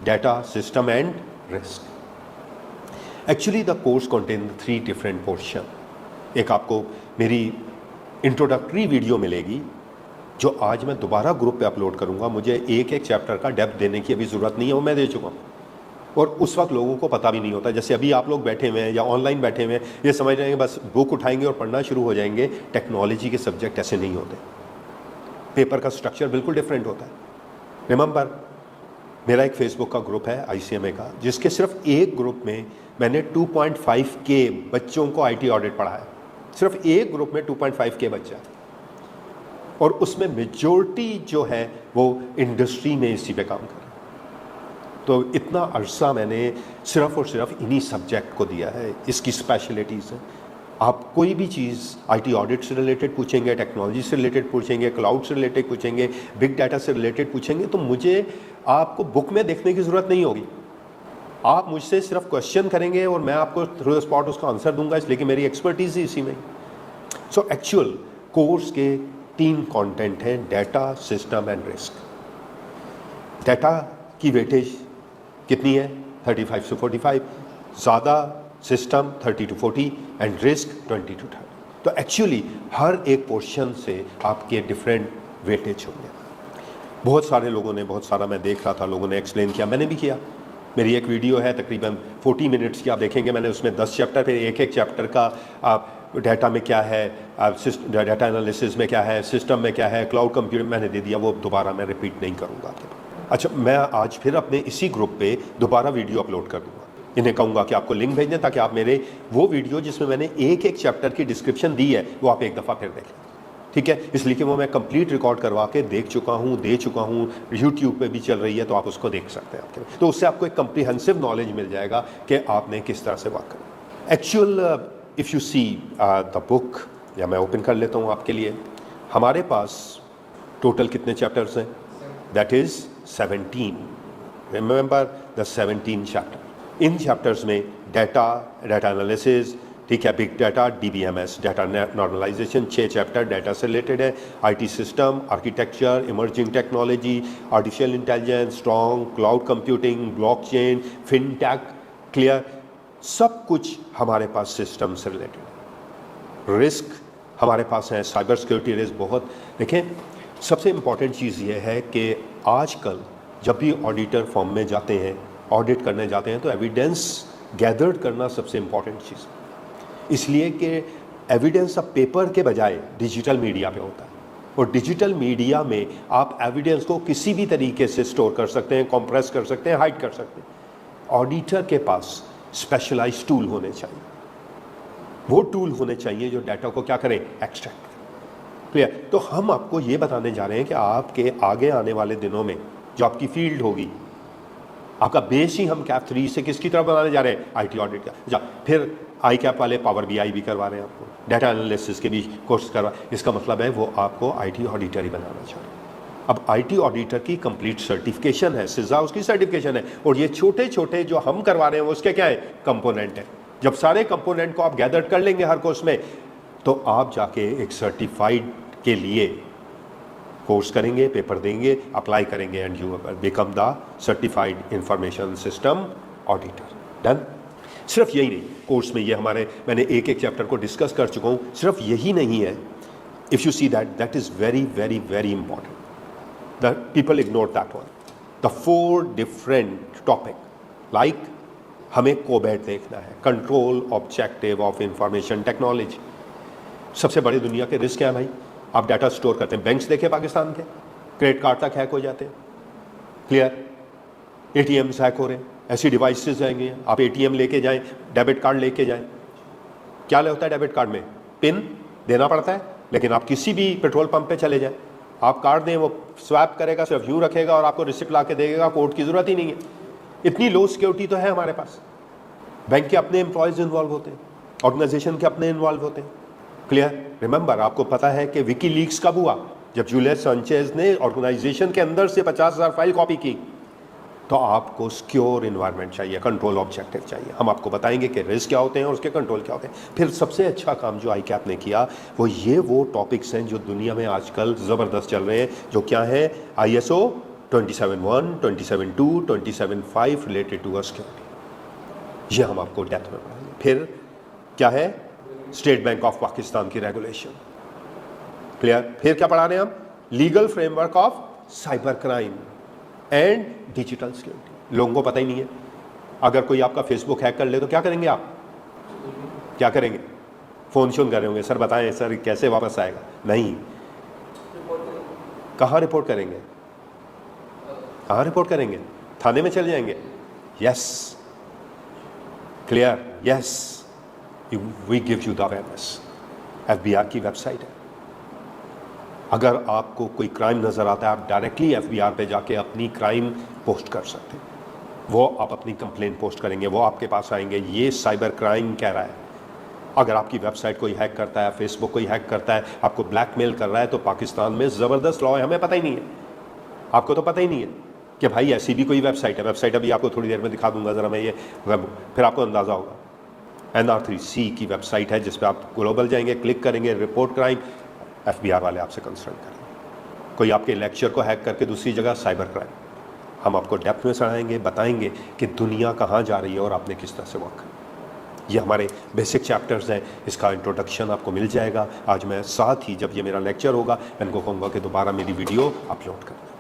data, system and risk. Actually the course contains 3 different portion. एक आपको मेरी introductory video मिलेगी जो आज मैं दोबारा ग्रुप पे अपलोड करूंगा। मुझे एक एक चैप्टर का डेप्थ देने की अभी ज़रूरत नहीं है, वो मैं दे चुका हूँ और उस वक्त लोगों को पता भी नहीं होता। जैसे अभी आप लोग बैठे हुए हैं या ऑनलाइन बैठे हुए हैं, ये समझ रहे हैं बस बुक उठाएंगे और पढ़ना शुरू हो जाएंगे। टेक्नोलॉजी के सब्जेक्ट ऐसे नहीं होते, पेपर का स्ट्रक्चर बिल्कुल डिफरेंट होता है। रिमेंबर, मेरा एक फेसबुक का ग्रुप है ICMA का, जिसके सिर्फ एक ग्रुप में मैंने 2.5K बच्चों को IT ऑडिट पढ़ाया। सिर्फ एक ग्रुप में 2.5K बच्चा, और उसमें मेजॉरिटी जो है वो इंडस्ट्री में इसी पे काम कर रहा है। तो इतना अरसा मैंने सिर्फ और सिर्फ इन्हीं सब्जेक्ट को दिया है, इसकी स्पेशलिटीज़ हैं। आप कोई भी चीज़ IT ऑडिट से रिलेटेड पूछेंगे, टेक्नोलॉजी से रिलेटेड पूछेंगे, क्लाउड से रिलेटेड पूछेंगे, बिग डाटा से रिलेटेड पूछेंगे, तो मुझे आपको बुक में देखने की ज़रूरत नहीं होगी। आप मुझसे सिर्फ क्वेश्चन करेंगे और मैं आपको थ्रू द स्पॉट उसका आंसर दूंगा, इसलिए कि मेरी एक्सपर्टीज ही इसी में। सो एक्चुअल कोर्स के 3 कंटेंट हैं, data, system and risk. Data की वेटेज कितनी है? 35 से 45, ज़्यादा system 30 to 40 and risk 20 to 30। तो एक्चुअली हर एक पोर्शन से आपके डिफरेंट वेटेज होंगे। बहुत सारे लोगों ने, बहुत सारा मैं देख रहा था, लोगों ने एक्सप्लेन किया, मैंने भी किया। मेरी एक वीडियो है तकरीबन 40 मिनट्स की, आप देखेंगे मैंने उसमें 10 चैप्टर, फिर एक एक चैप्टर का आप डाटा में क्या है, डाटा एनालिसिस में क्या है, सिस्टम में क्या है, क्लाउड कंप्यूटिंग मैंने दे दिया, वो दोबारा मैं रिपीट नहीं करूँगा आपके। अच्छा, मैं आज फिर अपने इसी ग्रुप पे दोबारा वीडियो अपलोड कर दूँगा। इन्हें कहूँगा कि आपको लिंक भेज दें ताकि आप मेरे वो वीडियो जिसमें मैंने एक एक चैप्टर की डिस्क्रिप्शन दी है वो आप एक दफ़ा फिर देखें, ठीक है? इसलिए कि वो मैं कंप्लीट रिकॉर्ड करवा के देख चुका हूँ, दे चुका हूँ, यूट्यूब पे भी चल रही है, तो आप उसको देख सकते हैं आपके। तो उससे आपको एक कम्प्रीहेंसिव नॉलेज मिल जाएगा कि आपने किस तरह से वर्क करना। Actual if you see the book, या मैं ओपन कर लेता हूँ आपके लिए। हमारे पास टोटल कितने चैप्टर्स हैं? That is 17। Remember the 17 chapter. इन चैप्टर्स में डाटा, डाटा एनालिसिस, ठीक है, big data, DBMS, data normalization 6 chapter data से रिलेटेड है। IT system, architecture, emerging technology, artificial intelligence, strong, cloud computing, blockchain, fintech, clear, सब कुछ हमारे पास सिस्टम से रिलेटेड। रिस्क हमारे पास है, साइबर सिक्योरिटी रिस्क बहुत। देखें, सबसे इम्पॉर्टेंट चीज़ ये है कि आजकल जब भी ऑडिटर फॉर्म में जाते हैं, ऑडिट करने जाते हैं, तो एविडेंस गैदर्ड करना सबसे इम्पॉर्टेंट चीज़, इसलिए कि एविडेंस अब पेपर के बजाय डिजिटल मीडिया पे होता है, और डिजिटल मीडिया में आप एविडेंस को किसी भी तरीके से स्टोर कर सकते हैं, कंप्रेस कर सकते हैं, हाइड कर सकते हैं। ऑडिटर के पास स्पेशलाइज्ड टूल होने चाहिए, वो टूल होने चाहिए जो डाटा को क्या करें, एक्सट्रैक्ट। क्लियर? तो हम आपको ये बताने जा रहे हैं कि आपके आगे आने वाले दिनों में जो आपकी फील्ड होगी, आपका बेस ही हम कैप 3 से किसकी तरफ बनाने जा रहे हैं? IT ऑडिट का। फिर ICAP वाले पावर BI भी करवा रहे हैं आपको, डाटा एनालिसिस के भी कोर्स करवा। इसका मतलब है वो आपको IT ऑडिटर ही बनाना चाह रहे हैं। अब IT ऑडिटर की कंप्लीट सर्टिफिकेशन है, सिजा उसकी सर्टिफिकेशन है, और ये छोटे छोटे जो हम करवा रहे हैं वो उसके क्या है? कंपोनेंट है। जब सारे कंपोनेंट को आप गैदर कर लेंगे हर कोर्स में, तो आप जाके एक सर्टिफाइड के लिए कोर्स करेंगे, पेपर देंगे, अप्लाई करेंगे, and you become the certified information system auditor. Done? सिर्फ यही नहीं, कोर्स में ये हमारे, मैंने एक एक चैप्टर को डिस्कस कर चुका हूँ। सिर्फ यही नहीं है, if you see that is very very very important, the people ignore that one. The 4 different topic, like हमें कोबैट देखना है, control objective of information technology. सबसे बड़ी दुनिया के रिस्क हैं भाई। आप डाटा स्टोर करते हैं, बैंक्स देखे पाकिस्तान के, क्रेडिट कार्ड तक हैक हो जाते हैं, क्लियर, ATMs हैक हो रहे हैं, ऐसी डिवाइसेस आएंगे। आप ATM लेके जाएं, डेबिट कार्ड लेके जाएं, क्या होता है डेबिट कार्ड में? पिन देना पड़ता है, लेकिन आप किसी भी पेट्रोल पंप पे चले जाएं, आप कार्ड दें, वो स्वैप करेगा, सिर्फ यूँ रखेगा और आपको रिसिप्ट ला के देगा, कोड की ज़रूरत ही नहीं है। इतनी लो सिक्योरिटी तो है हमारे पास। बैंक के अपने एम्प्लॉयज़ इन्वॉल्व होते हैं, ऑर्गेनाइजेशन के अपने इन्वॉल्व होते हैं, क्लियर। रिमेंबर, आपको पता है कि विकीलीक्स कब हुआ? जब जूलियस सांचेज ने ऑर्गेनाइजेशन के अंदर से 50,000 फाइल कॉपी की। तो आपको सिक्योर इन्वायरमेंट चाहिए, कंट्रोल ऑब्जेक्टिव चाहिए। हम आपको बताएंगे कि रिस्क क्या होते हैं और उसके कंट्रोल क्या होते हैं। फिर सबसे अच्छा काम जो ICAP ने किया वो टॉपिक्स हैं जो दुनिया में आजकल ज़बरदस्त चल रहे हैं, जो क्या है? ISO 27.1, 27.2, 27.5 रिलेटेड टू सिक्योरिटी, ये हम आपको डेप्थ में पढ़ाएंगे। फिर क्या है, स्टेट बैंक ऑफ पाकिस्तान की रेगुलेशन, क्लियर। फिर क्या पढ़ा रहे हैं हम, legal framework of cyber crime and digital security. लोगों को पता ही नहीं है, अगर कोई आपका फेसबुक हैक कर ले तो क्या करेंगे आप, क्या करेंगे, फ़ोन शोन कर रहे होंगे, सर बताएं सर कैसे वापस आएगा, नहीं, कहाँ रिपोर्ट करेंगे, कहाँ रिपोर्ट करेंगे, थाने में चले जाएंगे, yes, clear, yes, we give you the awareness. FBI की वेबसाइट है, अगर आपको कोई क्राइम नज़र आता है आप डायरेक्टली FBI पे जाके अपनी क्राइम पोस्ट कर सकते हैं, वो आप अपनी कंप्लेंट पोस्ट करेंगे, वो आपके पास आएंगे, ये साइबर क्राइम कह रहा है। अगर आपकी वेबसाइट कोई हैक करता है, फेसबुक कोई हैक करता है, आपको ब्लैकमेल कर रहा है, तो पाकिस्तान में ज़बरदस्त लॉ है, हमें पता ही नहीं है, आपको तो पता ही नहीं है कि भाई ऐसी भी कोई वेबसाइट है। वेबसाइट अभी आपको थोड़ी देर में दिखा दूंगा ज़रा मैं ये वेब, फिर आपको अंदाज़ा होगा। NR3C की वेबसाइट है जिस पर आप ग्लोबल जाएंगे, क्लिक करेंगे, रिपोर्ट क्राइम, FBI वाले आपसे कंसर्न करेंगे। कोई आपके लेक्चर को हैक करके दूसरी जगह, साइबर क्राइम, हम आपको डेप्थ में समझाएंगे, बताएंगे कि दुनिया कहाँ जा रही है और आपने किस तरह से वर्क करना। ये हमारे बेसिक चैप्टर्स हैं, इसका इंट्रोडक्शन आपको मिल जाएगा। आज मैं साथ ही जब ये मेरा लेक्चर होगा मैं इनको कहूँगा कि दोबारा मेरी वीडियो अपलोड कर दें।